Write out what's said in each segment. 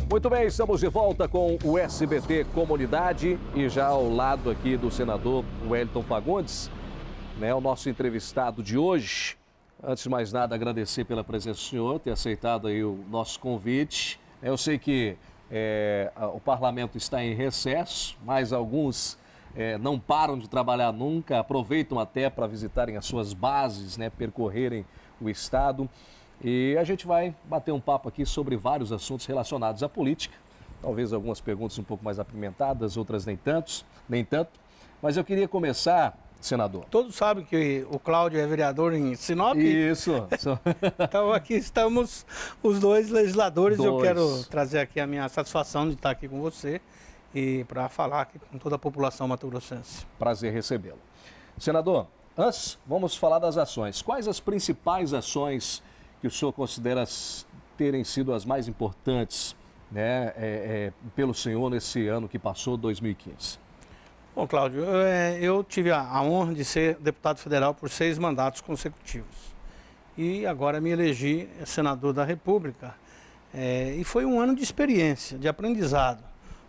Muito bem, estamos de volta com o SBT Comunidade e já ao lado aqui do senador Wellington Fagundes, né, o nosso entrevistado de hoje. Antes de mais nada, agradecer pela presença do senhor, ter aceitado aí o nosso convite. Eu sei que o parlamento está em recesso, mas alguns não param de trabalhar nunca, aproveitam até para visitarem as suas bases, né, percorrerem o estado. E a gente vai bater um papo aqui sobre vários assuntos relacionados à política. Talvez algumas perguntas um pouco mais apimentadas, outras nem tanto. Mas eu queria começar, senador. Todos sabem que o Cláudio é vereador em Sinop. Isso. Então aqui estamos os dois legisladores. Dois. Eu quero trazer aqui a minha satisfação de estar aqui com você e para falar aqui com toda a população mato-grossense. Prazer recebê-lo. Senador, antes vamos falar das ações. Quais as principais ações que o senhor considera terem sido as mais importantes, né, pelo senhor nesse ano que passou, 2015? Bom, Cláudio, eu tive a honra de ser deputado federal por 6 mandatos consecutivos. E agora me elegi senador da República. E foi um ano de experiência, de aprendizado.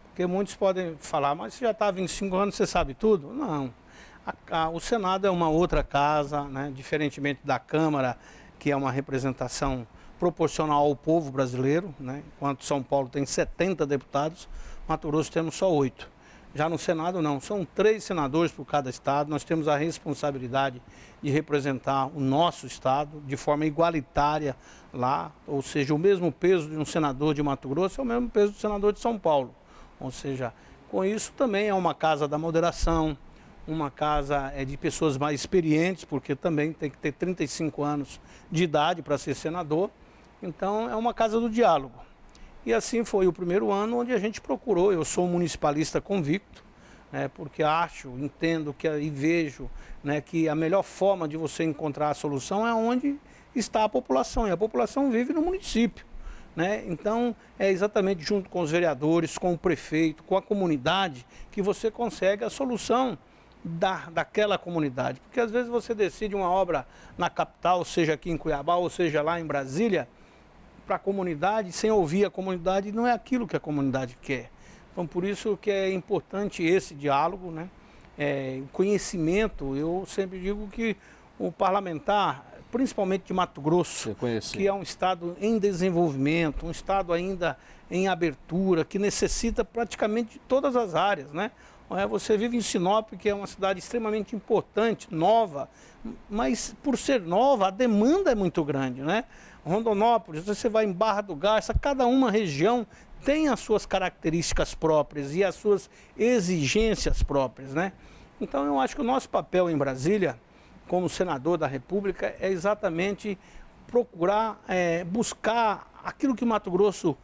Porque muitos podem falar, mas você já está há 25 anos, você sabe tudo? Não. O Senado é uma outra casa, né, diferentemente da Câmara, que é uma representação proporcional ao povo brasileiro, né? Enquanto São Paulo tem 70 deputados, Mato Grosso temos só 8. Já no Senado não, são 3 senadores por cada estado, nós temos a responsabilidade de representar o nosso estado de forma igualitária lá, ou seja, o mesmo peso de um senador de Mato Grosso é o mesmo peso do senador de São Paulo. Ou seja, com isso também é uma casa da moderação, uma casa de pessoas mais experientes, porque também tem que ter 35 anos de idade para ser senador. Então, é uma casa do diálogo. E assim foi o primeiro ano onde a gente procurou. Eu sou um municipalista convicto, né, porque entendo e vejo, né, que a melhor forma de você encontrar a solução é onde está a população. E a população vive no município, né? Então, é exatamente junto com os vereadores, com o prefeito, com a comunidade, que você consegue a solução daquela comunidade, porque às vezes você decide uma obra na capital, seja aqui em Cuiabá ou seja lá em Brasília, para a comunidade, sem ouvir a comunidade, não é aquilo que a comunidade quer. Então por isso que é importante esse diálogo, né? O conhecimento. Eu sempre digo que o parlamentar, principalmente de Mato Grosso, que é um estado em desenvolvimento, um estado ainda em abertura, que necessita praticamente de todas as áreas, né? Você vive em Sinop, que é uma cidade extremamente importante, nova, mas por ser nova, a demanda é muito grande, né? Rondonópolis, você vai em Barra do Garça, cada uma região tem as suas características próprias e as suas exigências próprias, né? Então eu acho que o nosso papel em Brasília, como senador da República, é exatamente procurar buscar aquilo que Mato Grosso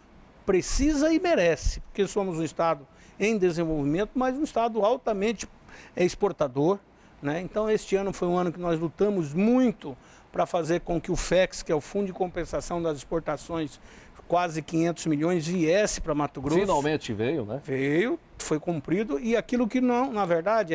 precisa e merece, porque somos um estado em desenvolvimento, mas um estado altamente exportador, né? Então este ano foi um ano que nós lutamos muito para fazer com que o FEX, que é o Fundo de Compensação das Exportações, quase 500 milhões, viesse para Mato Grosso. Finalmente veio, né? Veio, foi cumprido, e aquilo que não, na verdade,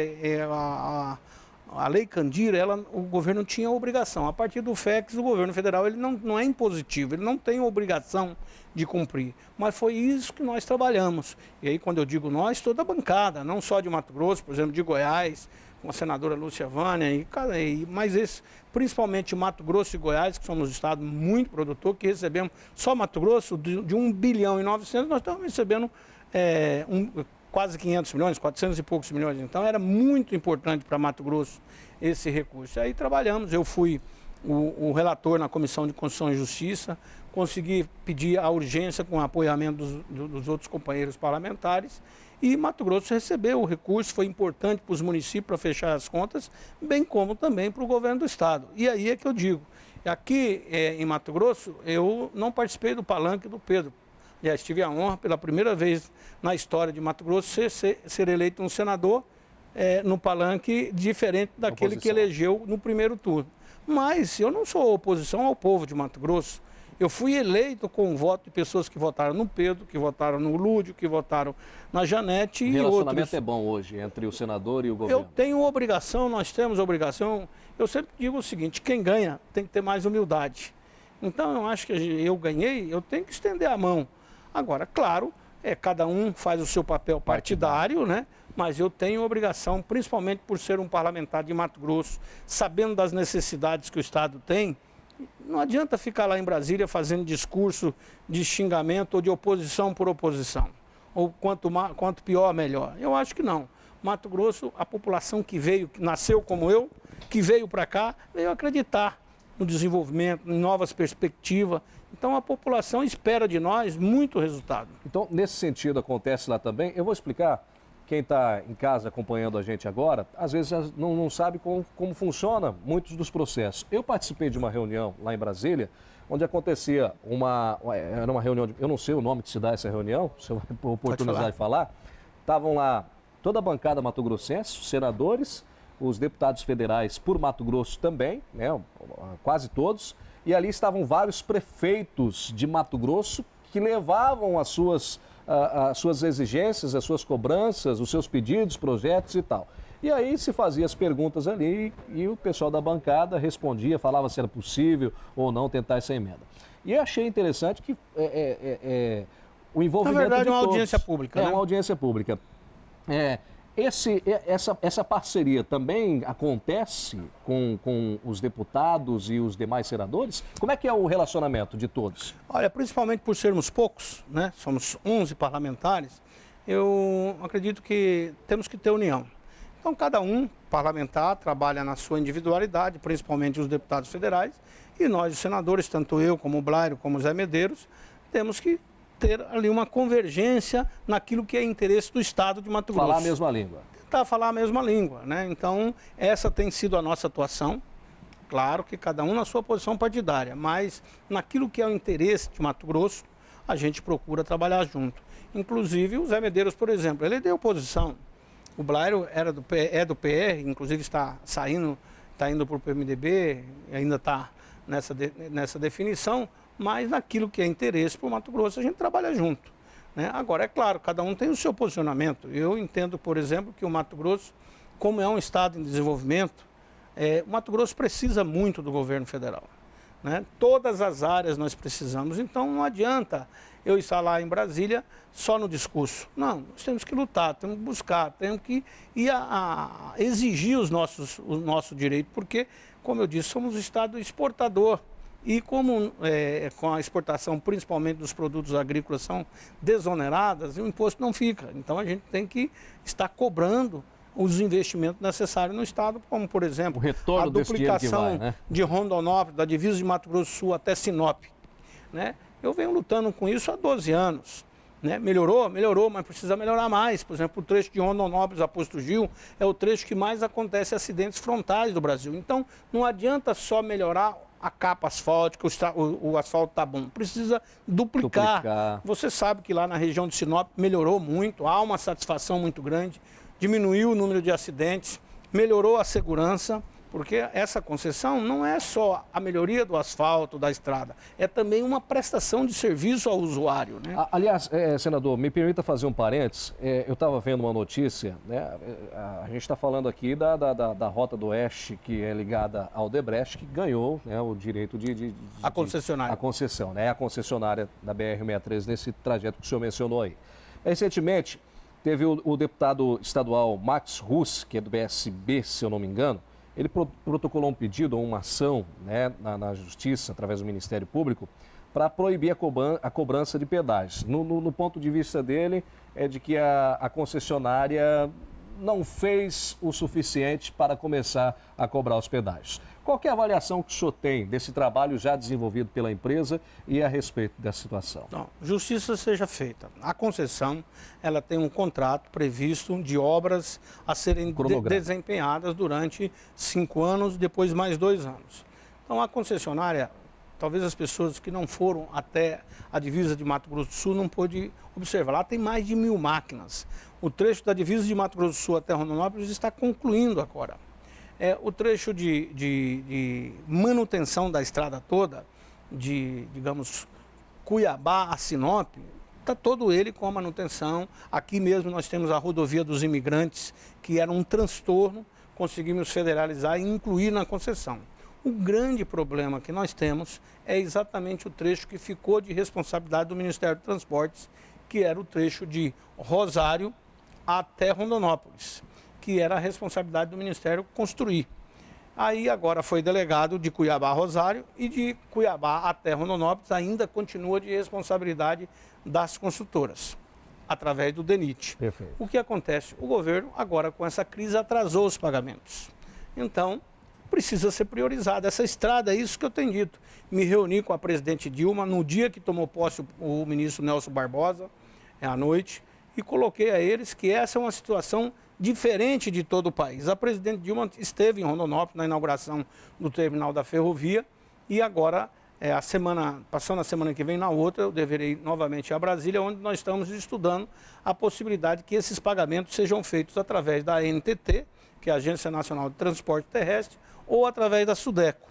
a Lei Candir, o governo tinha obrigação. A partir do FEX, o governo federal ele não é impositivo, ele não tem obrigação de cumprir. Mas foi isso que nós trabalhamos. E aí, quando eu digo nós, toda a bancada, não só de Mato Grosso, por exemplo, de Goiás, com a senadora Lúcia Vânia, mas principalmente Mato Grosso e Goiás, que somos um estado muito produtor, que recebemos só Mato Grosso de 1 bilhão e 900, nós estamos recebendo quase 500 milhões, 400 e poucos milhões. Então era muito importante para Mato Grosso esse recurso. Aí trabalhamos, eu fui o relator na Comissão de Constituição e Justiça, consegui pedir a urgência com o apoiamento dos outros companheiros parlamentares e Mato Grosso recebeu o recurso, foi importante para os municípios para fechar as contas, bem como também para o governo do estado. E aí é que eu digo, aqui em Mato Grosso eu não participei do palanque do Pedro. Aliás, tive a honra, pela primeira vez na história de Mato Grosso, ser eleito um senador no palanque diferente daquele que elegeu no primeiro turno. Mas eu não sou oposição ao povo de Mato Grosso. Eu fui eleito com o voto de pessoas que votaram no Pedro, que votaram no Lúdio, que votaram na Janete e outros. O relacionamento é bom hoje entre o senador e o governo? Eu tenho obrigação, nós temos obrigação. Eu sempre digo o seguinte, quem ganha tem que ter mais humildade. Então eu acho que eu ganhei, eu tenho que estender a mão. Agora, claro, cada um faz o seu papel partidário, né? Mas eu tenho obrigação, principalmente por ser um parlamentar de Mato Grosso, sabendo das necessidades que o Estado tem. Não adianta ficar lá em Brasília fazendo discurso de xingamento ou de oposição por oposição. Ou quanto pior, melhor. Eu acho que não. Mato Grosso, a população que veio, que nasceu como eu, que veio para cá, veio acreditar no desenvolvimento, em novas perspectivas. Então a população espera de nós muito resultado. Então, nesse sentido, acontece lá também. Eu vou explicar. Quem está em casa acompanhando a gente agora, às vezes não sabe como funciona muitos dos processos. Eu participei de uma reunião lá em Brasília, onde acontecia era uma reunião, eu não sei o nome que se dá essa reunião, se eu vai ter oportunidade de falar. Estavam lá toda a bancada mato-grossense, os senadores, os deputados federais por Mato Grosso também, né, quase todos, e ali estavam vários prefeitos de Mato Grosso que levavam as suas exigências, as suas cobranças, os seus pedidos, projetos e tal. E aí se fazia as perguntas ali e o pessoal da bancada respondia, falava se era possível ou não tentar essa emenda. E eu achei interessante que o envolvimento na verdade, de é uma todos. audiência pública. É uma audiência pública. Essa parceria também acontece com os deputados e os demais senadores? Como é que é o relacionamento de todos? Olha, principalmente por sermos poucos, né? Somos 11 parlamentares, eu acredito que temos que ter união. Então, cada um parlamentar trabalha na sua individualidade, principalmente os deputados federais, e nós, os senadores, tanto eu como o Blairo, como o Zé Medeiros, temos que ter ali uma convergência naquilo que é interesse do Estado de Mato Grosso. Falar a mesma língua. Tentar falar a mesma língua, né? Então, essa tem sido a nossa atuação. Claro que cada um na sua posição partidária, mas naquilo que é o interesse de Mato Grosso, a gente procura trabalhar junto. Inclusive, o Zé Medeiros, por exemplo, ele deu oposição. O Blairo é do PR, inclusive está indo para o PMDB, ainda está nessa definição, mas naquilo que é interesse para o Mato Grosso a gente trabalha junto, né? Agora, é claro, cada um tem o seu posicionamento. Eu entendo, por exemplo, que o Mato Grosso, como é um estado em desenvolvimento, o Mato Grosso precisa muito do governo federal, né? Todas as áreas nós precisamos, então não adianta eu estar lá em Brasília só no discurso. Não, nós temos que lutar, temos que buscar, temos que ir a exigir o nosso direito, porque, como eu disse, somos um estado exportador. E como com a exportação, principalmente dos produtos agrícolas, são desoneradas, o imposto não fica. Então a gente tem que estar cobrando os investimentos necessários no Estado, como, por exemplo, a duplicação de Rondonópolis, da divisa de Mato Grosso do Sul até Sinop, né? Eu venho lutando com isso há 12 anos. Né? Melhorou, mas precisa melhorar mais. Por exemplo, o trecho de Rondonópolis a Posto Gil é o trecho que mais acontece acidentes frontais do Brasil. Então, não adianta só melhorar a capa asfáltica, o asfalto está bom. Precisa duplicar. Você sabe que lá na região de Sinop melhorou muito, há uma satisfação muito grande, diminuiu o número de acidentes, melhorou a segurança, porque essa concessão não é só a melhoria do asfalto, da estrada, é também uma prestação de serviço ao usuário, né? Aliás, senador, me permita fazer um parênteses. Eu estava vendo uma notícia, né? A gente está falando aqui da Rota do Oeste, que é ligada ao Odebrecht, que ganhou, né, o direito a concessionária. A concessão, né? A concessionária da BR-63 nesse trajeto que o senhor mencionou aí. Recentemente, teve o deputado estadual Max Russ, que é do PSB, se eu não me engano. Ele protocolou um pedido ou uma ação, né, na Justiça, através do Ministério Público, para proibir a cobrança de pedágios. No ponto de vista dele, é de que a concessionária não fez o suficiente para começar a cobrar os pedágios. Qual que é a avaliação que o senhor tem desse trabalho já desenvolvido pela empresa e a respeito dessa situação? Não, justiça seja feita. A concessão, ela tem um contrato previsto de obras a serem desempenhadas durante 5 anos, depois mais 2 anos. Então, a concessionária, talvez as pessoas que não foram até a divisa de Mato Grosso do Sul não pôde observar. Lá tem mais de 1000 máquinas. O trecho da divisa de Mato Grosso do Sul até Rondonópolis está concluindo agora. O trecho de manutenção da estrada toda, digamos, Cuiabá a Sinop, está todo ele com a manutenção. Aqui mesmo nós temos a rodovia dos imigrantes, que era um transtorno, conseguimos federalizar e incluir na concessão. O grande problema que nós temos é exatamente o trecho que ficou de responsabilidade do Ministério dos Transportes, que era o trecho de Rosário até Rondonópolis, que era a responsabilidade do Ministério construir. Aí agora foi delegado de Cuiabá a Rosário e de Cuiabá até Rondonópolis ainda continua de responsabilidade das construtoras, através do DENIT. Perfeito. O que acontece? O governo agora com essa crise atrasou os pagamentos. Então, precisa ser priorizada. Essa estrada, é isso que eu tenho dito. Me reuni com a presidente Dilma no dia que tomou posse o ministro Nelson Barbosa, à noite, e coloquei a eles que essa é uma situação diferente de todo o país. A presidente Dilma esteve em Rondonópolis na inauguração do terminal da ferrovia e agora, passando a semana que vem na outra, eu deverei novamente ir a Brasília, onde nós estamos estudando a possibilidade que esses pagamentos sejam feitos através da ANTT, que é a Agência Nacional de Transporte Terrestre, ou através da SUDECO,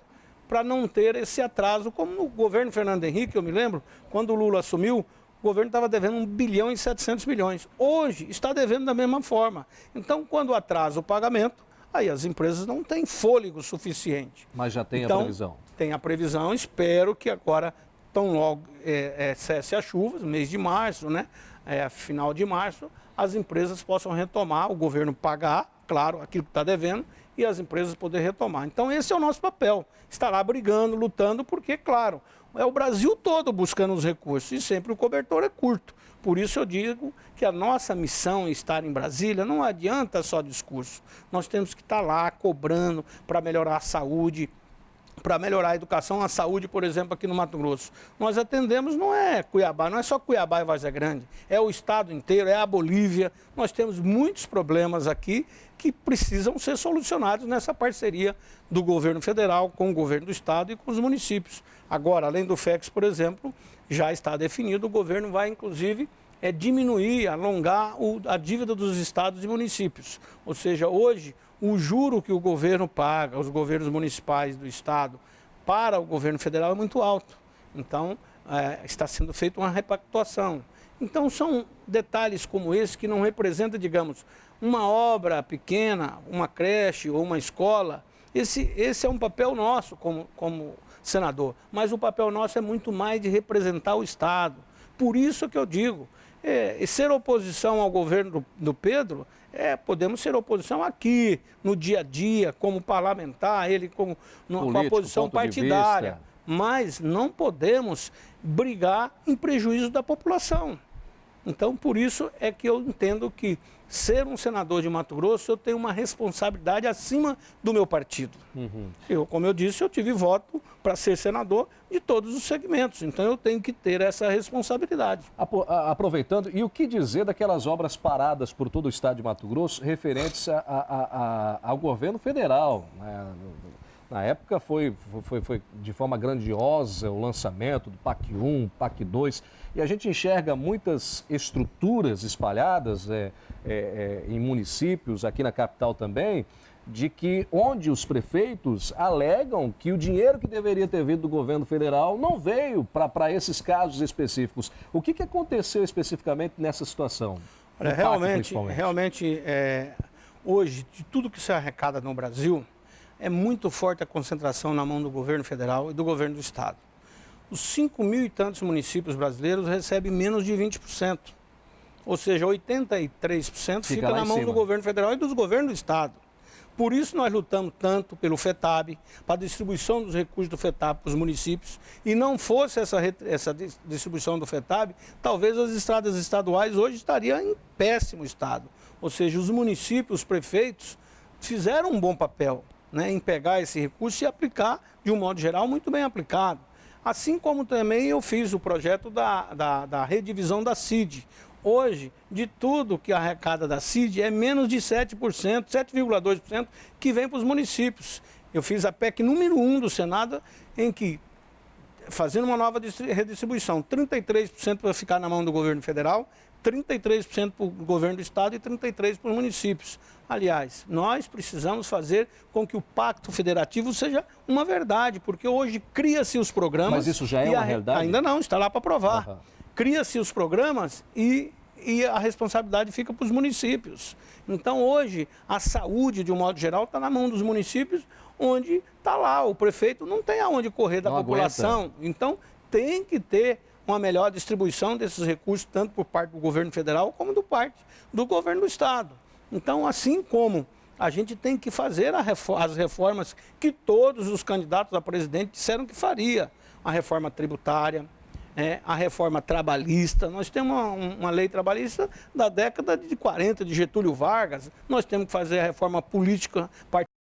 para não ter esse atraso, como no governo Fernando Henrique, eu me lembro, quando o Lula assumiu, o governo estava devendo 1 bilhão e 700 milhões. Hoje está devendo da mesma forma. Então, quando atrasa o pagamento, aí as empresas não têm fôlego suficiente. Mas já tem a previsão. Tem a previsão, espero que agora, tão logo cesse as chuvas, mês de março, né? Final de março, as empresas possam retomar, o governo pagar, claro, aquilo que está devendo, e as empresas poderem retomar. Então, esse é o nosso papel. Estar lá brigando, lutando, porque, claro, é o Brasil todo buscando os recursos e sempre o cobertor é curto. Por isso eu digo que a nossa missão em estar em Brasília não adianta só discurso. Nós temos que estar lá cobrando para melhorar a saúde, para melhorar a educação, a saúde, por exemplo, aqui no Mato Grosso. Nós atendemos, não é Cuiabá, não é só Cuiabá e Várzea Grande, é o estado inteiro, é a Bolívia. Nós temos muitos problemas aqui que precisam ser solucionados nessa parceria do governo federal com o governo do estado e com os municípios. Agora, além do FEX, por exemplo, já está definido, o governo vai, inclusive, diminuir, alongar a dívida dos estados e municípios. Ou seja, hoje, o juro que o governo paga, os governos municipais do estado, para o governo federal é muito alto. Então, está sendo feita uma repactuação. Então, são detalhes como esse que não representam, digamos, uma obra pequena, uma creche ou uma escola. Esse é um papel nosso como senador, mas o papel nosso é muito mais de representar o Estado. Por isso que eu digo, ser oposição ao governo do Pedro, podemos ser oposição aqui, no dia a dia, como parlamentar, ele com a posição partidária, mas não podemos brigar em prejuízo da população. Então, por isso é que eu entendo que ser um senador de Mato Grosso, eu tenho uma responsabilidade acima do meu partido. Uhum. Como eu disse, eu tive voto para ser senador de todos os segmentos. Então, eu tenho que ter essa responsabilidade. Aproveitando, e o que dizer daquelas obras paradas por todo o estado de Mato Grosso referentes ao governo federal, né? Na época foi de forma grandiosa o lançamento do PAC 1, PAC 2, e a gente enxerga muitas estruturas espalhadas em municípios, aqui na capital também, de que onde os prefeitos alegam que o dinheiro que deveria ter vindo do governo federal não veio para esses específicos. O que aconteceu especificamente nessa situação? Olha, realmente, hoje, de tudo que se arrecada no Brasil, é muito forte a concentração na mão do governo federal e do governo do estado. Os 5.000 e tantos municípios brasileiros recebem menos de 20%. Ou seja, 83% fica na mão do governo federal e dos governos do estado. Por isso nós lutamos tanto pelo FETAB, para a distribuição dos recursos do FETAB para os municípios. E não fosse essa distribuição do FETAB, talvez as estradas estaduais hoje estariam em péssimo estado. Ou seja, os municípios, os prefeitos, fizeram um bom papel, né, em pegar esse recurso e aplicar, de um modo geral, muito bem aplicado. Assim como também eu fiz o projeto da redivisão da CID. Hoje, de tudo que arrecada da CID, é menos de 7%, 7,2% que vem para os municípios. Eu fiz a PEC número 1 do Senado, em que, fazendo uma nova redistribuição, 33% para ficar na mão do governo federal, 33% para o governo do estado e 33% para os municípios. Aliás, nós precisamos fazer com que o pacto federativo seja uma verdade, porque hoje cria-se os programas... Mas isso já é uma realidade? Ainda não, está lá para aprovar. Uhum. Cria-se os programas e a responsabilidade fica para os municípios. Então, hoje, a saúde, de um modo geral, está na mão dos municípios onde está lá, o prefeito não tem aonde correr da população. Então, tem que ter uma melhor distribuição desses recursos, tanto por parte do governo federal, como do parte do governo do estado. Então, assim como a gente tem que fazer as reformas que todos os candidatos a presidente disseram que faria, a reforma tributária, a reforma trabalhista. Nós temos uma lei trabalhista da década de 40, de Getúlio Vargas. Nós temos que fazer a reforma política.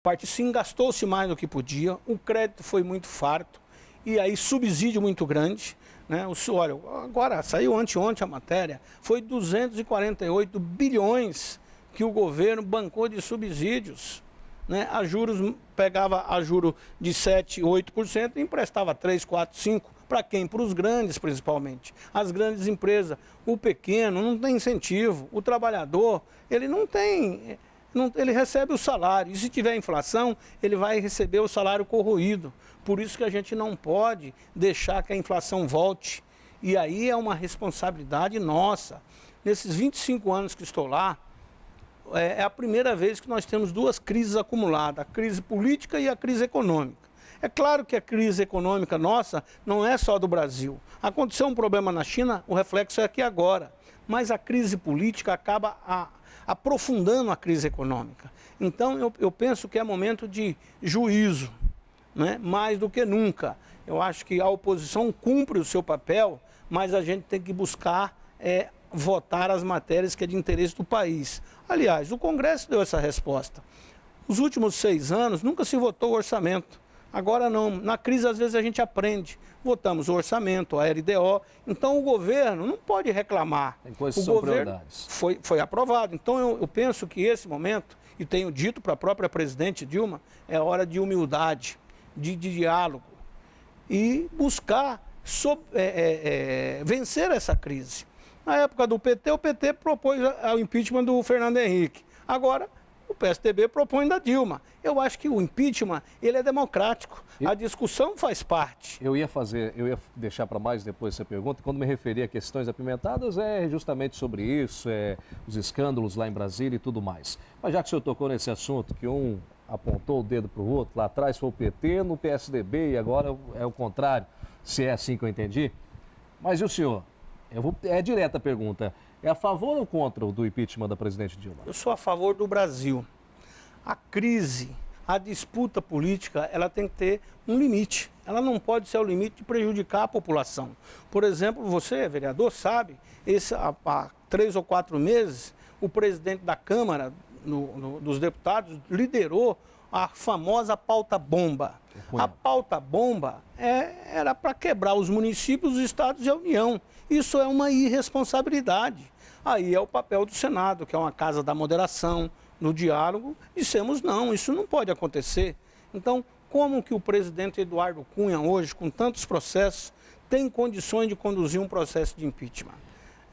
Parte sim, gastou-se mais do que podia, o crédito foi muito farto, e aí subsídio muito grande. Né? Olha, agora saiu anteontem a matéria, foi 248 bilhões que o governo bancou de subsídios. Né? A juros, pegava a juro de 7%, 8% e emprestava 3%, 4%, 5%. Para quem? Para os grandes, principalmente. As grandes empresas. O pequeno não tem incentivo. O trabalhador, ele não tem... ele recebe o salário. E se tiver inflação, ele vai receber o salário corroído. Por isso que a gente não pode deixar que a inflação volte. E aí é uma responsabilidade nossa. Nesses 25 anos que estou lá, é a primeira vez que nós temos duas crises acumuladas. A crise política e a crise econômica. É claro que a crise econômica nossa não é só do Brasil. Aconteceu um problema na China, o reflexo é aqui agora. Mas a crise política acaba aprofundando a crise econômica. Então, eu penso que é momento de juízo, né? Mais do que nunca. Eu acho que a oposição cumpre o seu papel, mas a gente tem que buscar votar as matérias que é de interesse do país. Aliás, o Congresso deu essa resposta. Nos últimos 6 anos, nunca se votou o orçamento. Agora não. Na crise, às vezes, a gente aprende. Votamos o orçamento, a LDO. Então, o governo não pode reclamar. Tem coisas que são prioridades. Foi aprovado. Então, eu penso que esse momento, e tenho dito para a própria presidente Dilma, é hora de humildade, de diálogo e buscar vencer essa crise. Na época do PT, o PT propôs o impeachment do Fernando Henrique. Agora, o PSDB propõe da Dilma. Eu acho que o impeachment, ele é democrático. A discussão faz parte. Eu ia deixar para mais depois essa pergunta. Quando me referi a questões apimentadas, é justamente sobre isso, os escândalos lá em Brasília e tudo mais. Mas já que o senhor tocou nesse assunto, que um apontou o dedo para o outro, lá atrás foi o PT, no PSDB, e agora é o contrário, se é assim que eu entendi. Mas e o senhor? É direta a pergunta. É a favor ou contra do impeachment da presidente Dilma? Eu sou a favor do Brasil. A crise, a disputa política, ela tem que ter um limite. Ela não pode ser o limite de prejudicar a população. Por exemplo, você, vereador, sabe, há 3 ou 4 meses, o presidente da Câmara dos Deputados liderou a famosa pauta-bomba. A pauta-bomba era para quebrar os municípios, os estados e a União. Isso é uma irresponsabilidade. Aí é o papel do Senado, que é uma casa da moderação, no diálogo. Dissemos não, isso não pode acontecer. Então, como que o presidente Eduardo Cunha hoje, com tantos processos, tem condições de conduzir um processo de impeachment?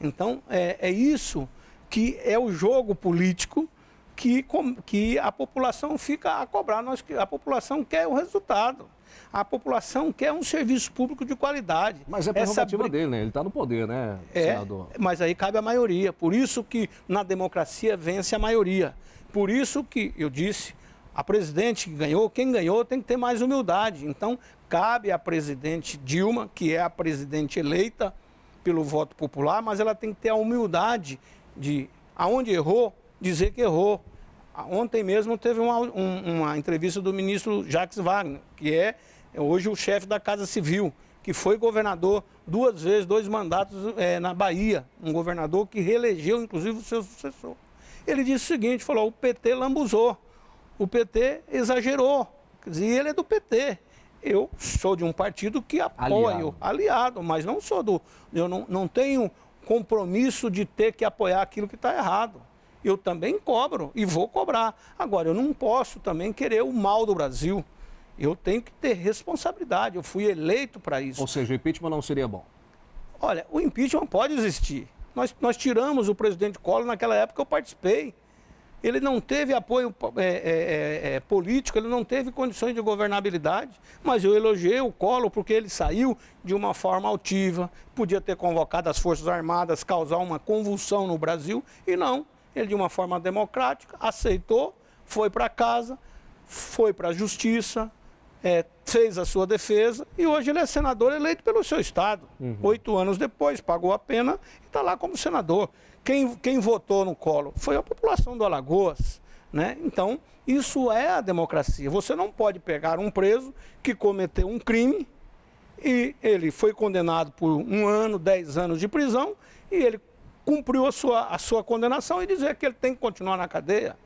Então, é isso que é o jogo político que a população fica a cobrar. A população quer o resultado. A população quer um serviço público de qualidade. Mas é prerrogativa dele, né? Ele está no poder, né, senador? Mas aí cabe a maioria. Por isso que na democracia vence a maioria. Por isso que eu disse, a presidente que ganhou, quem ganhou tem que ter mais humildade. Então, cabe à presidente Dilma, que é a presidente eleita pelo voto popular, mas ela tem que ter a humildade de, aonde errou, dizer que errou. Ontem mesmo teve uma entrevista do ministro Jacques Wagner, que é hoje o chefe da Casa Civil, que foi governador 2 vezes, 2 mandatos na Bahia, um governador que reelegeu, inclusive, o seu sucessor. Ele disse o seguinte, falou, o PT lambuzou, o PT exagerou, quer dizer, ele é do PT. Eu sou de um partido que apoio, aliado, mas não sou eu não tenho compromisso de ter que apoiar aquilo que está errado. Eu também cobro e vou cobrar. Agora, eu não posso também querer o mal do Brasil. Eu tenho que ter responsabilidade. Eu fui eleito para isso. Ou seja, o impeachment não seria bom? Olha, o impeachment pode existir. Nós tiramos o presidente Collor naquela época, eu participei. Ele não teve apoio político, ele não teve condições de governabilidade, mas eu elogiei o Collor porque ele saiu de uma forma altiva, podia ter convocado as Forças Armadas, causar uma convulsão no Brasil, e não. Ele, de uma forma democrática, aceitou, foi para casa, foi para a justiça, fez a sua defesa e hoje ele é senador eleito pelo seu estado. 8 anos depois, pagou a pena e está lá como senador. Quem votou no Collor foi a população do Alagoas, né? Então, isso é a democracia. Você não pode pegar um preso que cometeu um crime e ele foi condenado por 1 ano, 10 anos de prisão e ele cumpriu a sua condenação e dizer que ele tem que continuar na cadeia.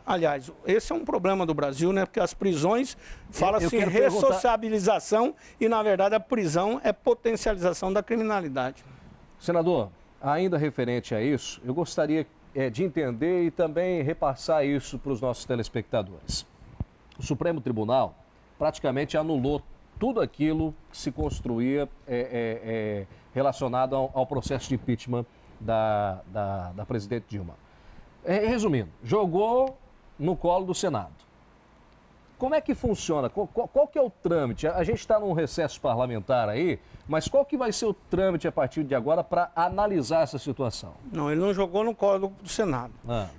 Aliás, esse é um problema do Brasil, né? Porque as prisões, fala-se em ressociabilização e, na verdade, a prisão é potencialização da criminalidade. Senador, ainda referente a isso, eu gostaria de entender e também repassar isso para os nossos telespectadores. O Supremo Tribunal praticamente anulou tudo aquilo que se construía relacionado ao processo de impeachment da presidente Dilma. Resumindo, jogou no colo do Senado. Como é que funciona? Qual que é o trâmite? A gente está num recesso parlamentar aí, mas qual que vai ser o trâmite a partir de agora para analisar essa situação? Não, ele não jogou no colo do Senado.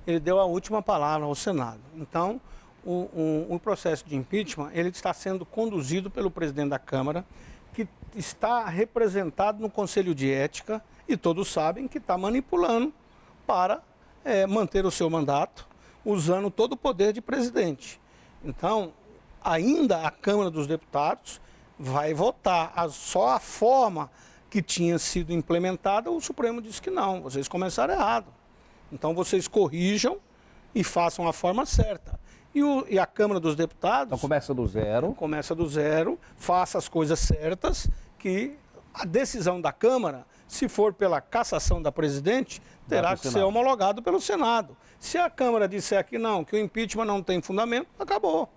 Ele deu a última palavra ao Senado. Então, o processo de impeachment, ele está sendo conduzido pelo presidente da Câmara, que está representado no Conselho de Ética, e todos sabem que está manipulando para manter o seu mandato, usando todo o poder de presidente. Então, ainda a Câmara dos Deputados vai votar. Só a forma que tinha sido implementada, o Supremo disse que não, vocês começaram errado. Então, vocês corrijam e façam a forma certa. E a Câmara dos Deputados... Então, começa do zero. Começa do zero, faça as coisas certas, que a decisão da Câmara, se for pela cassação da presidente, terá que ser homologado pelo Senado. Se a Câmara disser que não, que o impeachment não tem fundamento, acabou.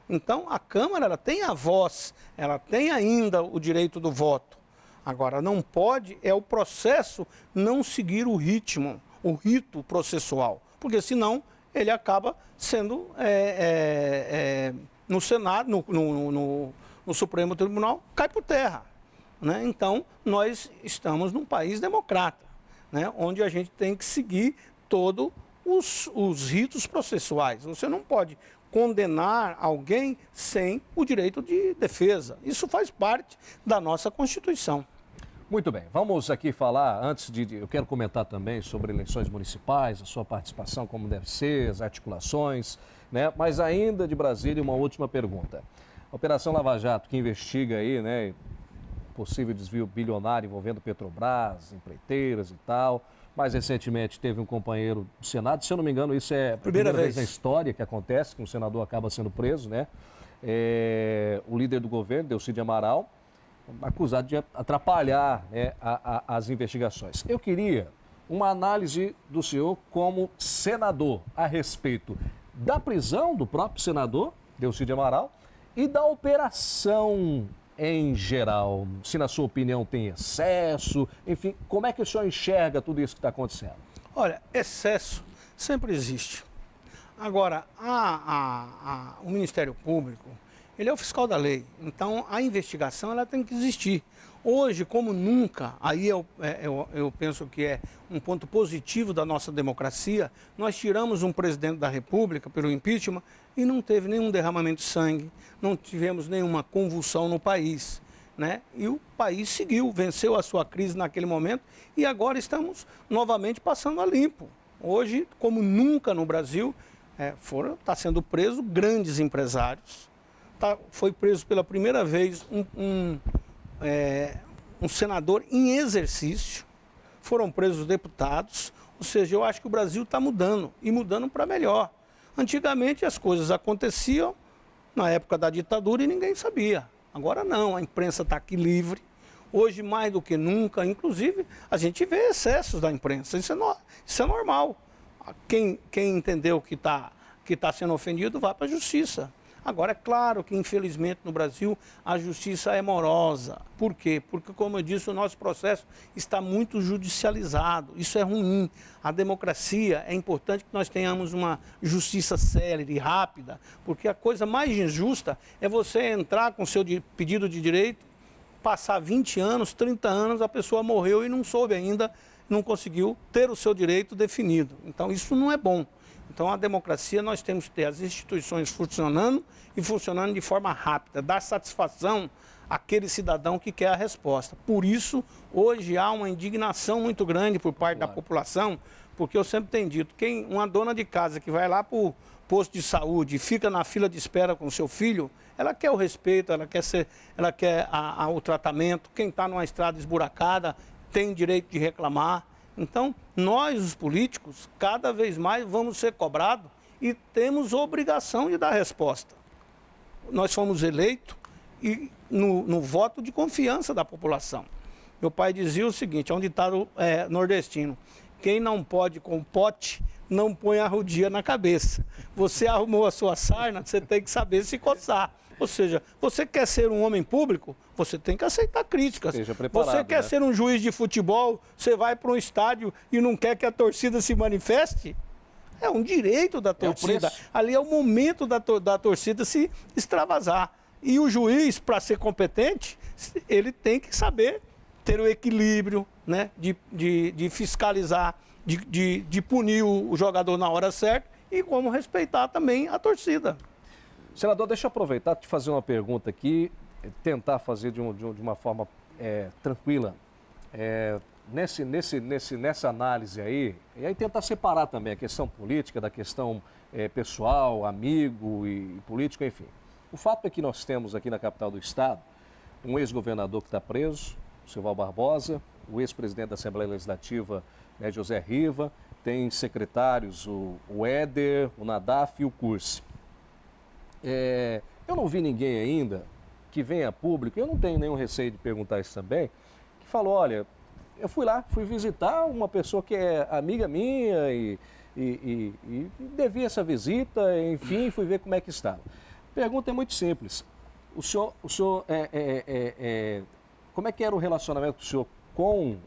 Então, a Câmara ela tem a voz, ela tem ainda o direito do voto. Agora, não pode, o processo não seguir o ritmo, o rito processual, porque senão ele acaba sendo no Senado, no Supremo Tribunal, cai por terra. Né? Então, nós estamos num país democrata, né? Onde a gente tem que seguir todos os ritos processuais. Você não pode condenar alguém sem o direito de defesa. Isso faz parte da nossa Constituição. Muito bem, vamos aqui falar, eu quero comentar também sobre eleições municipais, a sua participação, como deve ser, as articulações, né? Mas ainda de Brasília, uma última pergunta. A Operação Lava Jato, que investiga aí, né, possível desvio bilionário envolvendo Petrobras, empreiteiras e tal. Mais recentemente teve um companheiro do Senado, se eu não me engano, isso é a primeira vez na história que acontece, que um senador acaba sendo preso, né? O líder do governo, Delcy de Amaral, acusado de atrapalhar, né, as investigações. Eu queria uma análise do senhor como senador a respeito da prisão do próprio senador, Delcy de Amaral, e da operação em geral. Se na sua opinião tem excesso, enfim, como é que o senhor enxerga tudo isso que está acontecendo? Olha, excesso sempre existe. Agora, o Ministério Público, ele é o fiscal da lei, então a investigação ela tem que existir. Hoje, como nunca, aí eu penso que é um ponto positivo da nossa democracia, nós tiramos um presidente da República pelo impeachment e não teve nenhum derramamento de sangue, não tivemos nenhuma convulsão no país, né? E o país seguiu, venceu a sua crise naquele momento e agora estamos novamente passando a limpo. Hoje, como nunca no Brasil, está sendo preso grandes empresários. Foi preso pela primeira vez um senador em exercício, foram presos deputados, ou seja, eu acho que o Brasil está mudando, e mudando para melhor. Antigamente as coisas aconteciam na época da ditadura e ninguém sabia. Agora não, a imprensa está aqui livre, hoje mais do que nunca, inclusive a gente vê excessos da imprensa, isso é normal. Quem entendeu que está sendo ofendido vai para a justiça. Agora, é claro que, infelizmente, no Brasil, a justiça é morosa. Por quê? Porque, como eu disse, o nosso processo está muito judicializado. Isso é ruim. A democracia, é importante que nós tenhamos uma justiça célere, rápida, porque a coisa mais injusta é você entrar com seu pedido de direito, passar 20 anos, 30 anos, a pessoa morreu e não soube ainda, não conseguiu ter o seu direito definido. Então, isso não é bom. Então, a democracia, nós temos que ter as instituições funcionando e funcionando de forma rápida, dar satisfação àquele cidadão que quer a resposta. Por isso, hoje há uma indignação muito grande por parte da população, porque eu sempre tenho dito, uma dona de casa que vai lá para o posto de saúde e fica na fila de espera com o seu filho, ela quer o respeito, ela quer o tratamento. Quem está numa estrada esburacada tem direito de reclamar. Então, nós, os políticos, cada vez mais vamos ser cobrados e temos obrigação de dar resposta. Nós fomos eleitos e no voto de confiança da população. Meu pai dizia o seguinte, é um ditado nordestino: quem não pode com pote, não põe a rodia na cabeça. Você arrumou a sua sarna, você tem que saber se coçar. Ou seja, você quer ser um homem público, você tem que aceitar críticas. Você quer ser um juiz de futebol, você vai para um estádio e não quer que a torcida se manifeste? É um direito da torcida. Ali é o momento da torcida se extravasar. E o juiz, para ser competente, ele tem que saber ter o equilíbrio, né, de fiscalizar, de punir o jogador na hora certa e como respeitar também a torcida. Senador, deixa eu aproveitar e te fazer uma pergunta aqui, tentar fazer de uma forma tranquila. Nessa análise aí, e aí tentar separar também a questão política da questão pessoal, amigo e político, enfim. O fato é que nós temos aqui na capital do estado um ex-governador que está preso, o Silval Barbosa, o ex-presidente da Assembleia Legislativa, José Riva, tem secretários, o Éder, o Nadaf e o Cursi. Eu não vi ninguém ainda que venha a público, eu não tenho nenhum receio de perguntar isso também, que falou, olha, eu fui visitar uma pessoa que é amiga minha e devia essa visita, enfim, fui ver como é que estava. A pergunta é muito simples. O senhor como é que era o relacionamento do senhor com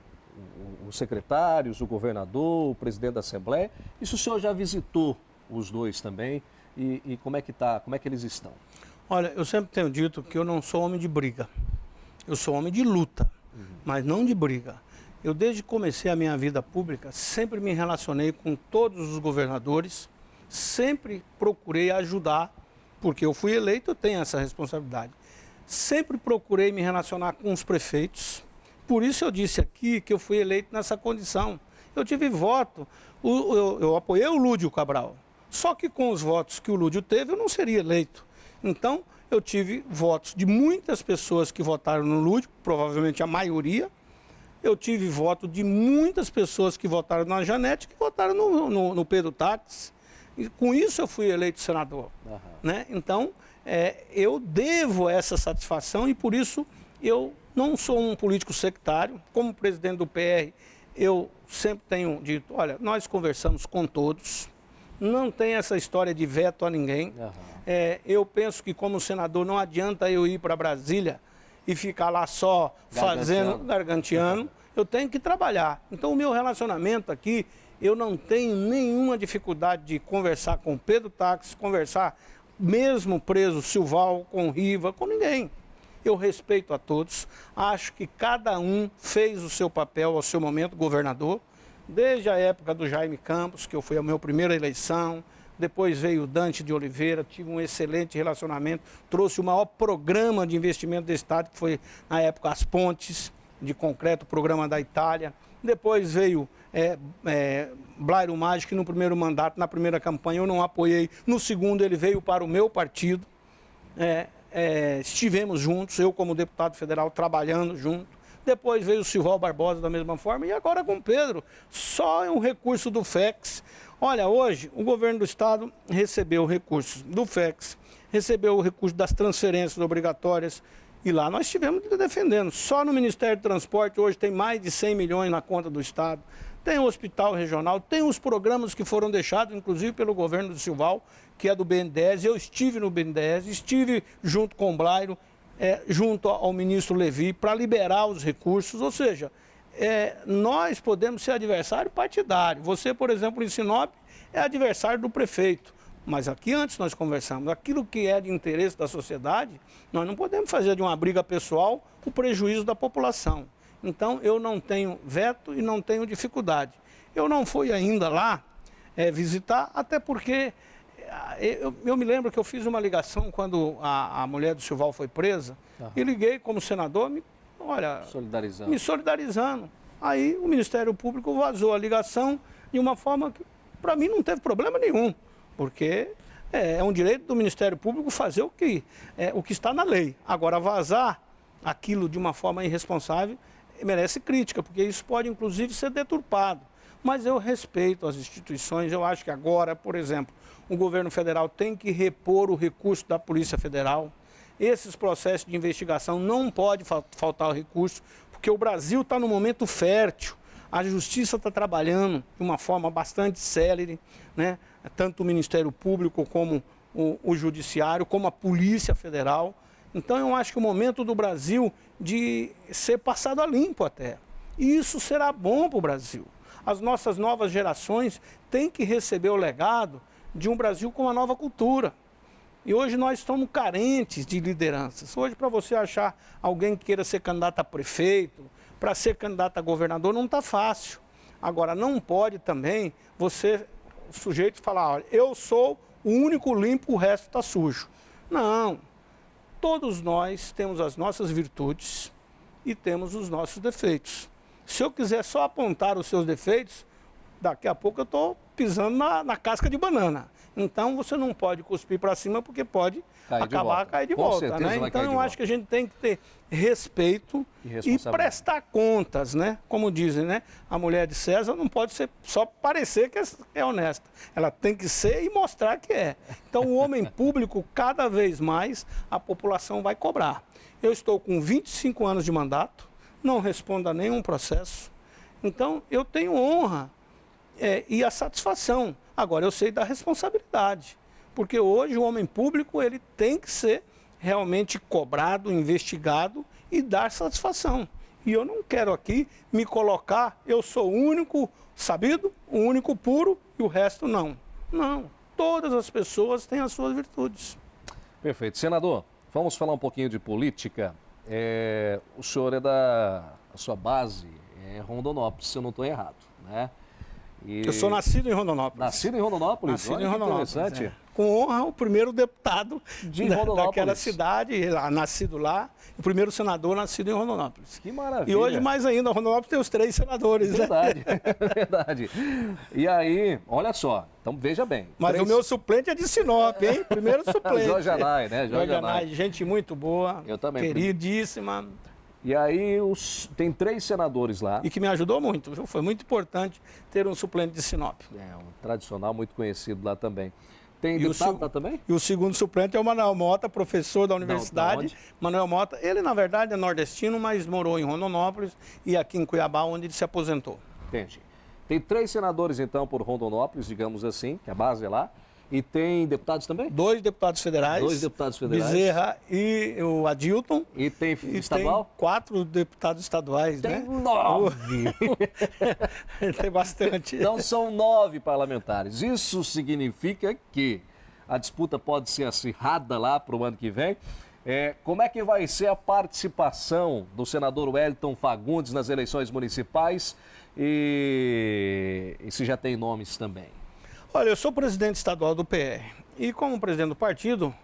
os secretários, o governador, o presidente da Assembleia? E se o senhor já visitou os dois também? E como é que eles estão? Olha, eu sempre tenho dito que eu não sou homem de briga. Eu sou homem de luta, mas não de briga. Eu, desde que comecei a minha vida pública, sempre me relacionei com todos os governadores, sempre procurei ajudar, porque eu fui eleito, eu tenho essa responsabilidade. Sempre procurei me relacionar com os prefeitos. Por isso eu disse aqui que eu fui eleito nessa condição. Eu tive voto, eu apoiei o Lúdio Cabral. Só que com os votos que o Lúdio teve, eu não seria eleito. Então, eu tive votos de muitas pessoas que votaram no Lúdio, provavelmente a maioria. Eu tive voto de muitas pessoas que votaram na Janete, que votaram no Pedro Táxi. E com isso eu fui eleito senador. Né? Então, eu devo essa satisfação e por isso eu não sou um político sectário. Como presidente do PR, eu sempre tenho dito, olha, nós conversamos com todos. Não tem essa história de veto a ninguém. Eu penso que como senador não adianta eu ir para Brasília e ficar lá só garganteando. Eu tenho que trabalhar. Então o meu relacionamento aqui, eu não tenho nenhuma dificuldade de conversar com Pedro Táxi, conversar mesmo preso Silval, com Riva, com ninguém. Eu respeito a todos. Acho que cada um fez o seu papel ao seu momento, governador. Desde a época do Jaime Campos, que foi a minha primeira eleição, depois veio o Dante de Oliveira, tive um excelente relacionamento, trouxe o maior programa de investimento do Estado, que foi, na época, as pontes de concreto, o programa da Itália. Depois veio Blairo Maggi, que no primeiro mandato, na primeira campanha, eu não apoiei. No segundo, ele veio para o meu partido. Estivemos juntos, eu como deputado federal, trabalhando junto. Depois veio o Silval Barbosa da mesma forma e agora com o Pedro, só um recurso do FEX. Olha, hoje o governo do estado recebeu recursos do FEX, recebeu o recurso das transferências obrigatórias e lá nós estivemos defendendo. Só no Ministério do Transporte hoje tem mais de 100 milhões na conta do estado. Tem o hospital regional, tem os programas que foram deixados, inclusive pelo governo do Silval, que é do BNDES. Eu estive no BNDES, estive junto com o Blairo, junto ao ministro Levi, para liberar os recursos, ou seja, nós podemos ser adversário partidário. Você, por exemplo, em Sinop, é adversário do prefeito, mas aqui antes nós conversamos, aquilo que é de interesse da sociedade, nós não podemos fazer de uma briga pessoal o prejuízo da população. Então, eu não tenho veto e não tenho dificuldade. Eu não fui ainda lá visitar, até porque eu me lembro que eu fiz uma ligação quando a mulher do Silval foi presa, e liguei como senador, me solidarizando. Aí o Ministério Público vazou a ligação de uma forma que, para mim, não teve problema nenhum, porque é um direito do Ministério Público fazer o que está na lei. Agora, vazar aquilo de uma forma irresponsável merece crítica, porque isso pode, inclusive, ser deturpado. Mas eu respeito as instituições, eu acho que agora, por exemplo, o governo federal tem que repor o recurso da Polícia Federal. Esses processos de investigação não pode faltar o recurso, porque o Brasil está num momento fértil. A Justiça está trabalhando de uma forma bastante célere, né? Tanto o Ministério Público como o Judiciário, como a Polícia Federal. Então eu acho que o momento do Brasil de ser passado a limpo até. E isso será bom para o Brasil. As nossas novas gerações têm que receber o legado de um Brasil com uma nova cultura. E hoje nós estamos carentes de lideranças. Hoje, para você achar alguém que queira ser candidato a prefeito, para ser candidato a governador, não está fácil. Agora, não pode também o sujeito falar, olha, eu sou o único limpo, o resto está sujo. Não. Todos nós temos as nossas virtudes e temos os nossos defeitos. Se eu quiser só apontar os seus defeitos, daqui a pouco eu estou pisando na casca de banana. Então você não pode cuspir para cima porque pode cair de volta. Né? Então eu acho que a gente tem que ter respeito e prestar contas, né? Como dizem, né? A mulher de César não pode ser só parecer que é honesta. Ela tem que ser e mostrar que é. Então o homem público, cada vez mais, a população vai cobrar. Eu estou com 25 anos de mandato, não respondo a nenhum processo. Então eu tenho honra e a satisfação. Agora, eu sei da responsabilidade, porque hoje o homem público ele tem que ser realmente cobrado, investigado e dar satisfação. E eu não quero aqui me colocar, eu sou o único sabido, o único puro e o resto não. Não, todas as pessoas têm as suas virtudes. Perfeito. Senador, vamos falar um pouquinho de política. O senhor a sua base é Rondonópolis, se eu não estou errado, né? Eu sou nascido em Rondonópolis. Nascido em Rondonópolis? Nascido em Rondonópolis. Interessante. Com honra, o primeiro deputado daquela cidade, nascido lá, o primeiro senador nascido em Rondonópolis. Que maravilha. E hoje, mais ainda, Rondonópolis tem os 3 senadores. Verdade, né? Verdade. E aí, olha só, então veja bem. Mas o meu suplente é de Sinop, hein? Primeiro suplente. Jorge Anay, né? Jorge Anay, gente muito boa. Eu também. Queridíssima. E aí tem 3 senadores lá. E que me ajudou muito, viu? Foi muito importante ter um suplente de Sinop. Um tradicional muito conhecido lá também. Tem deputado lá também? E o segundo suplente é o Manuel Mota, professor da universidade. Manuel Mota, ele na verdade é nordestino, mas morou em Rondonópolis e aqui em Cuiabá, onde ele se aposentou. Entendi. Tem 3 senadores então por Rondonópolis, digamos assim, que a base é lá. E tem deputados também? 2 deputados federais. 2 deputados federais. Bezerra e o Adilton. E tem estadual? Tem 4 deputados estaduais, tem, né? Tem 9! Tem bastante. Então são 9 parlamentares. Isso significa que a disputa pode ser acirrada lá para o ano que vem. Como é que vai ser a participação do senador Wellington Fagundes nas eleições municipais? E se já tem nomes também? Olha, eu sou presidente estadual do PR e como presidente do partido,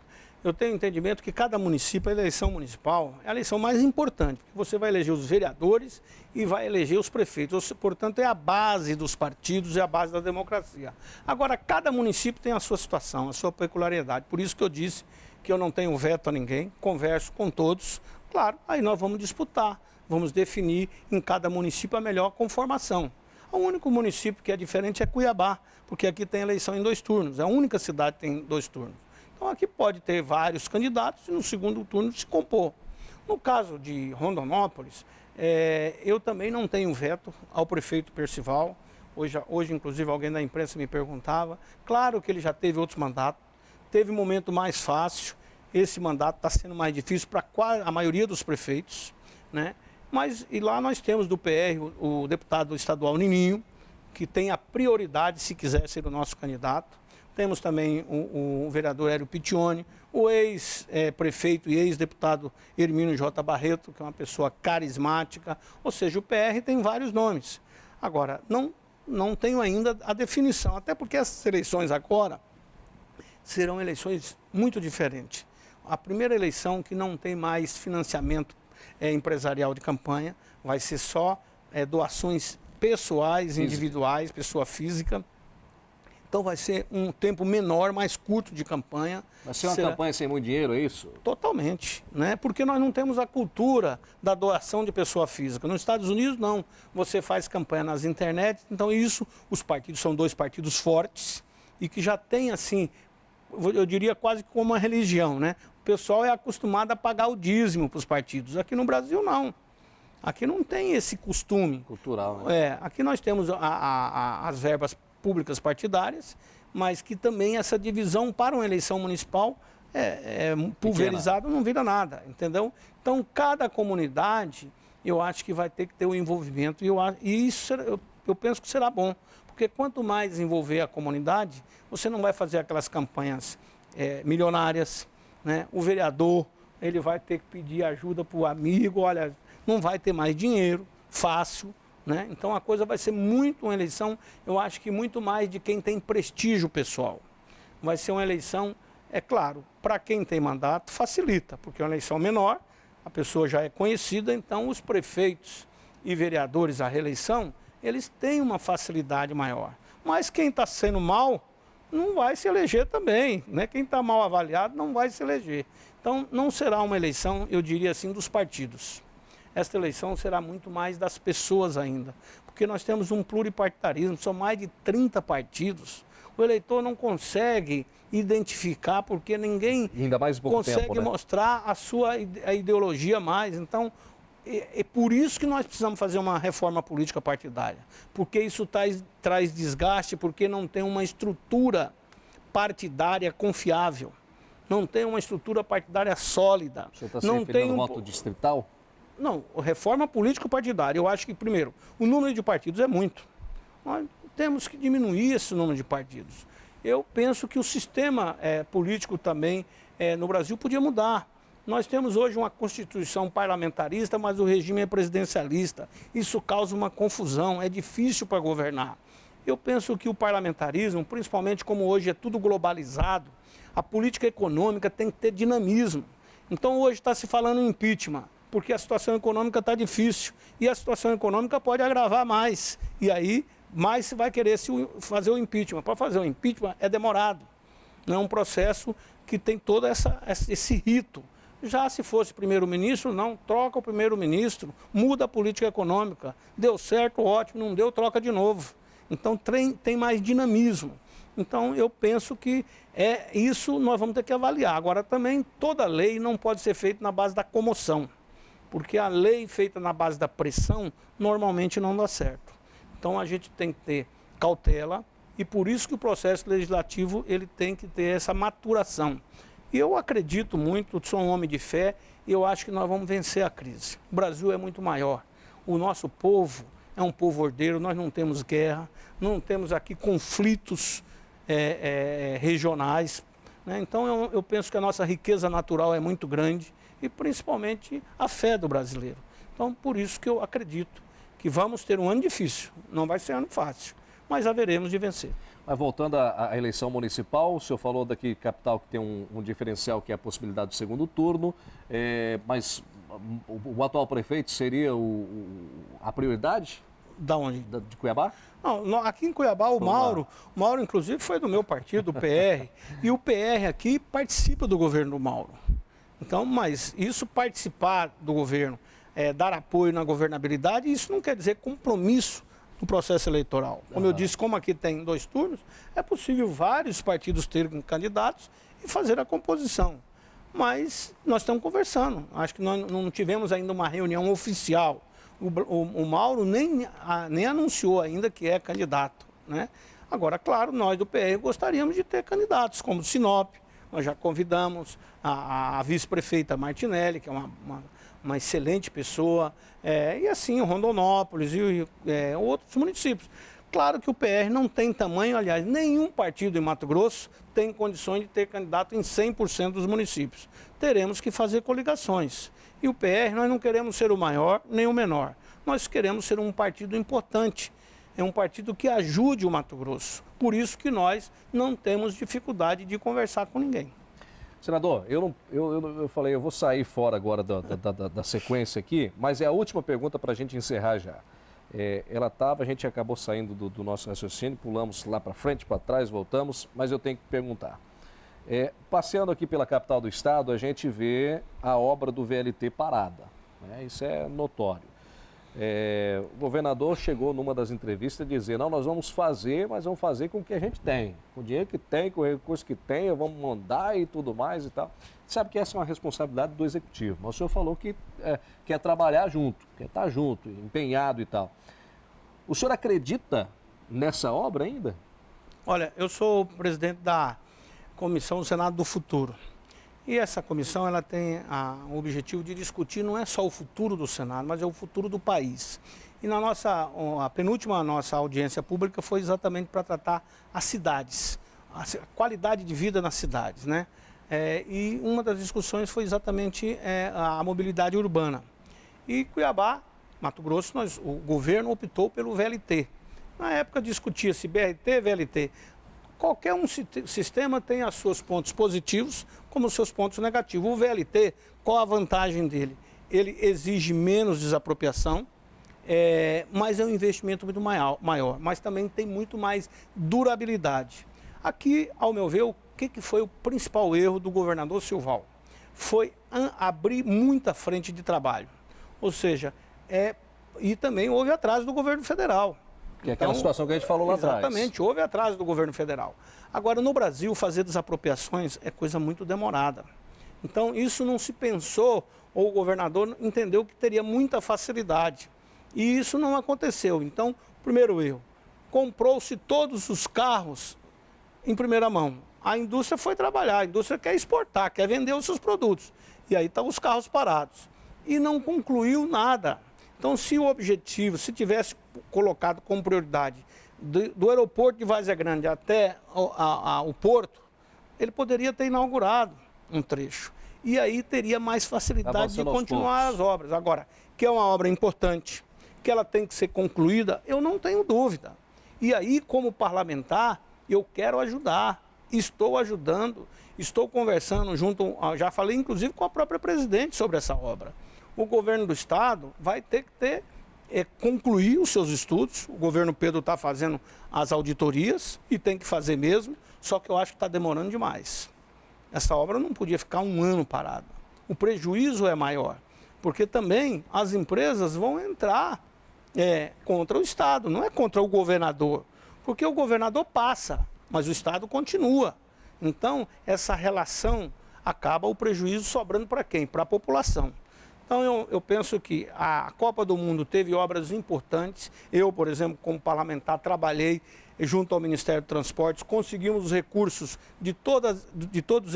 eu tenho entendimento que cada município, a eleição municipal, é a eleição mais importante, porque você vai eleger os vereadores e vai eleger os prefeitos, portanto é a base dos partidos, é a base da democracia. Agora, cada município tem a sua situação, a sua peculiaridade, por isso que eu disse que eu não tenho veto a ninguém, converso com todos, claro, aí nós vamos disputar, vamos definir em cada município a melhor conformação. O único município que é diferente é Cuiabá, porque aqui tem eleição em 2 turnos. É a única cidade que tem 2 turnos. Então aqui pode ter vários candidatos e no segundo turno se compor. No caso de Rondonópolis, eu também não tenho veto ao prefeito Percival. Hoje, inclusive, alguém da imprensa me perguntava. Claro que ele já teve outros mandatos, teve um momento mais fácil. Esse mandato está sendo mais difícil para a maioria dos prefeitos, né? Mas e lá nós temos do PR o deputado estadual Nininho, que tem a prioridade se quiser ser o nosso candidato. Temos também o vereador Hélio Piccioni, o ex-prefeito e ex-deputado Hermínio J. Barreto, que é uma pessoa carismática. Ou seja, o PR tem vários nomes. Agora, não não tenho ainda a definição, até porque essas eleições agora serão eleições muito diferentes. A primeira eleição que não tem mais financiamento empresarial de campanha, vai ser só doações pessoais, individuais, pessoa física. Então vai ser um tempo menor, mais curto de campanha. Vai ser uma campanha sem muito dinheiro, é isso? Totalmente, né? Porque nós não temos a cultura da doação de pessoa física. Nos Estados Unidos, não. Você faz campanha nas internet, então isso, os partidos são 2 partidos fortes e que já tem, assim, eu diria quase como uma religião, né? O pessoal é acostumado a pagar o dízimo para os partidos. Aqui no Brasil, não. Aqui não tem esse costume. Cultural, né? Aqui nós temos as verbas públicas partidárias, mas que também essa divisão para uma eleição municipal pulverizada não vira nada, entendeu? Então, cada comunidade, eu acho que vai ter que ter o envolvimento e isso eu penso que será bom, porque quanto mais envolver a comunidade, você não vai fazer aquelas campanhas milionárias, né? O vereador, ele vai ter que pedir ajuda para o amigo, olha, não vai ter mais dinheiro, fácil, né? Então a coisa vai ser muito uma eleição, eu acho que muito mais de quem tem prestígio pessoal. Vai ser uma eleição, é claro, para quem tem mandato facilita, porque é uma eleição menor, a pessoa já é conhecida, então os prefeitos e vereadores à reeleição, eles têm uma facilidade maior. Mas quem está sendo mal, não vai se eleger também, né? Quem está mal avaliado não vai se eleger. Então não será uma eleição, eu diria assim, dos partidos. Esta eleição será muito mais das pessoas ainda, porque nós temos um pluripartidarismo, são mais de 30 partidos. O eleitor não consegue identificar, porque ninguém ainda mais consegue tempo, né? mostrar a ideologia mais. Então, é por isso que nós precisamos fazer uma reforma política partidária, porque isso traz desgaste, porque não tem uma estrutura partidária confiável, não tem uma estrutura partidária sólida. Você está se referindo ao voto distrital? Não, reforma político-partidária. Eu acho que, primeiro, o número de partidos é muito. Nós temos que diminuir esse número de partidos. Eu penso que o sistema político também no Brasil podia mudar. Nós temos hoje uma constituição parlamentarista, mas o regime é presidencialista. Isso causa uma confusão, é difícil para governar. Eu penso que o parlamentarismo, principalmente como hoje é tudo globalizado, a política econômica tem que ter dinamismo. Então hoje está se falando em impeachment, porque a situação econômica está difícil e a situação econômica pode agravar mais. E aí, mais se vai querer fazer o impeachment. Para fazer o impeachment é demorado. Não é um processo que tem todo esse rito. Já se fosse primeiro-ministro, não, troca o primeiro-ministro, muda a política econômica. Deu certo, ótimo, não deu, troca de novo. Então tem mais dinamismo. Então eu penso que isso nós vamos ter que avaliar. Agora também toda lei não pode ser feita na base da comoção, porque a lei feita na base da pressão normalmente não dá certo. Então a gente tem que ter cautela e por isso que o processo legislativo ele tem que ter essa maturação. E eu acredito muito, sou um homem de fé e eu acho que nós vamos vencer a crise. O Brasil é muito maior. O nosso povo é um povo ordeiro, nós não temos guerra, não temos aqui conflitos regionais, né? Então eu penso que a nossa riqueza natural é muito grande e principalmente a fé do brasileiro. Então por isso que eu acredito que vamos ter um ano difícil, não vai ser ano fácil, mas haveremos de vencer. Mas voltando à eleição municipal, o senhor falou daqui capital que tem um diferencial que é a possibilidade do segundo turno, mas o atual prefeito seria a prioridade? Da onde? De Cuiabá? Não, aqui em Cuiabá o Mauro inclusive foi do meu partido, o PR, e o PR aqui participa do governo do Mauro. Então, mas isso participar do governo, dar apoio na governabilidade, isso não quer dizer compromisso no processo eleitoral. Como eu disse, como aqui tem 2 turnos, é possível vários partidos terem candidatos e fazer a composição. Mas nós estamos conversando. Acho que nós não tivemos ainda uma reunião oficial. O Mauro nem anunciou ainda que é candidato, né? Agora, claro, nós do PR gostaríamos de ter candidatos, como o Sinop. Nós já convidamos a vice-prefeita Martinelli, que é uma excelente pessoa, e assim, Rondonópolis e outros municípios. Claro que o PR não tem tamanho, aliás, nenhum partido em Mato Grosso tem condições de ter candidato em 100% dos municípios. Teremos que fazer coligações. E o PR, nós não queremos ser o maior nem o menor. Nós queremos ser um partido importante é um partido que ajude o Mato Grosso. Por isso que nós não temos dificuldade de conversar com ninguém. Senador, eu falei, eu vou sair fora agora da sequência aqui, mas é a última pergunta para a gente encerrar já. A gente acabou saindo do nosso raciocínio, pulamos lá para frente, para trás, voltamos, mas eu tenho que perguntar. Passeando aqui pela capital do estado, a gente vê a obra do VLT parada, né? Isso é notório. O governador chegou numa das entrevistas a dizer, não, nós vamos fazer, mas vamos fazer com o que a gente tem. Com o dinheiro que tem, com o recurso que tem, vamos mandar e tudo mais e tal. Sabe que essa é uma responsabilidade do executivo, mas o senhor falou que quer trabalhar junto, quer estar junto, empenhado e tal. O senhor acredita nessa obra ainda? Olha, eu sou o presidente da Comissão do Senado do Futuro. E essa comissão ela tem o objetivo de discutir não é só o futuro do Senado, mas é o futuro do país. E a penúltima nossa audiência pública foi exatamente para tratar as cidades, a qualidade de vida nas cidades, né? E uma das discussões foi exatamente a mobilidade urbana. E Cuiabá, Mato Grosso, o governo optou pelo VLT. Na época discutia-se BRT, VLT. Qualquer sistema tem os seus pontos positivos como os seus pontos negativos. O VLT, qual a vantagem dele? Ele exige menos desapropriação, mas é um investimento muito maior, mas também tem muito mais durabilidade. Aqui, ao meu ver, o que foi o principal erro do governador Silval? Foi abrir muita frente de trabalho. Ou seja, e também houve atraso do governo federal. Que é aquela situação que a gente falou lá atrás. Exatamente, houve atraso do governo federal. Agora, no Brasil, fazer desapropriações é coisa muito demorada. Então, isso não se pensou, ou o governador entendeu que teria muita facilidade. E isso não aconteceu. Então, primeiro erro, comprou-se todos os carros em primeira mão. A indústria foi trabalhar, a indústria quer exportar, quer vender os seus produtos. E aí estão os carros parados. E não concluiu nada. Então, se o objetivo, se tivesse colocado como prioridade do aeroporto de Várzea Grande até o porto, ele poderia ter inaugurado um trecho. E aí teria mais facilidade de continuar as obras. Agora, que é uma obra importante, que ela tem que ser concluída, eu não tenho dúvida. E aí, como parlamentar, eu quero ajudar. Estou ajudando, estou conversando junto, já falei inclusive com a própria presidente sobre essa obra. O governo do estado vai ter que concluir os seus estudos. O governo Pedro está fazendo as auditorias e tem que fazer mesmo, só que eu acho que está demorando demais. Essa obra não podia ficar um ano parada. O prejuízo é maior, porque também as empresas vão entrar contra o estado, não é contra o governador, porque o governador passa, mas o estado continua. Então, essa relação acaba o prejuízo sobrando para quem? Para a população. Então, eu penso que a Copa do Mundo teve obras importantes. Eu, por exemplo, como parlamentar, trabalhei junto ao Ministério do Transportes, conseguimos os recursos de todos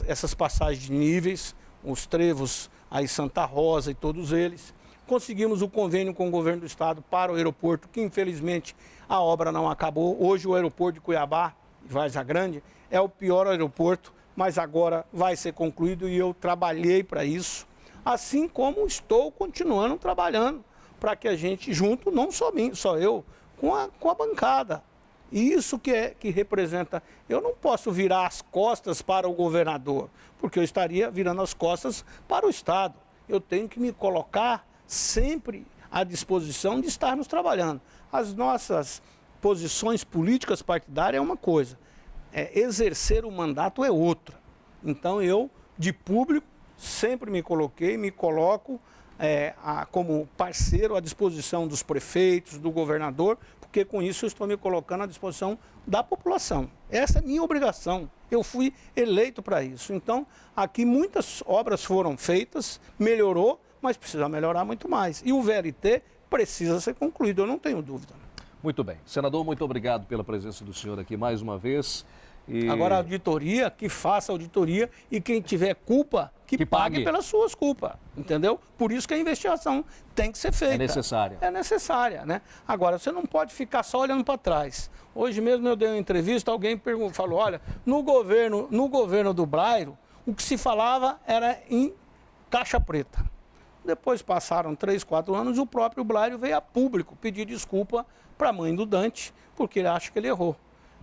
essas passagens de níveis, os trevos aí Santa Rosa e todos eles. Conseguimos o convênio com o governo do estado para o aeroporto, que infelizmente a obra não acabou. Hoje o aeroporto de Cuiabá, Várzea Grande, é o pior aeroporto, mas agora vai ser concluído e eu trabalhei para isso, assim como estou continuando trabalhando para que a gente junto, não só eu, com a bancada. E isso que representa, eu não posso virar as costas para o governador, porque eu estaria virando as costas para o estado. Eu tenho que me colocar sempre à disposição de estarmos trabalhando. As nossas posições políticas partidárias é uma coisa, exercer o mandato é outra. Então eu, de público, sempre me coloco como parceiro à disposição dos prefeitos, do governador, porque com isso eu estou me colocando à disposição da população. Essa é minha obrigação. Eu fui eleito para isso. Então, aqui muitas obras foram feitas, melhorou, mas precisa melhorar muito mais. E o VLT precisa ser concluído, eu não tenho dúvida. Muito bem. Senador, muito obrigado pela presença do senhor aqui mais uma vez. Agora a auditoria, que faça auditoria e quem tiver culpa, que pague pelas suas culpas, entendeu? Por isso que a investigação tem que ser feita. É necessária. É necessária, né? Agora, você não pode ficar só olhando para trás. Hoje mesmo eu dei uma entrevista, alguém falou, olha, no governo do Brairo, o que se falava era em caixa preta. Depois passaram 3, 4 anos e o próprio Blário veio a público pedir desculpa para a mãe do Dante, porque ele acha que ele errou.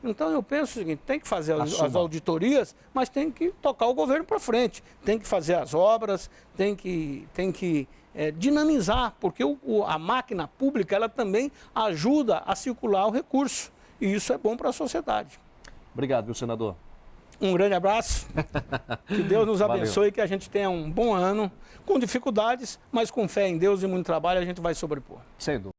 Então eu penso o seguinte, tem que fazer as auditorias, mas tem que tocar o governo para frente, tem que fazer as obras, tem que dinamizar, porque a máquina pública ela também ajuda a circular o recurso, e isso é bom para a sociedade. Obrigado, viu, senador? Um grande abraço, que Deus nos abençoe, Valeu. que a gente tenha um bom ano, com dificuldades, mas com fé em Deus e muito trabalho a gente vai sobrepor. Sem dúvida.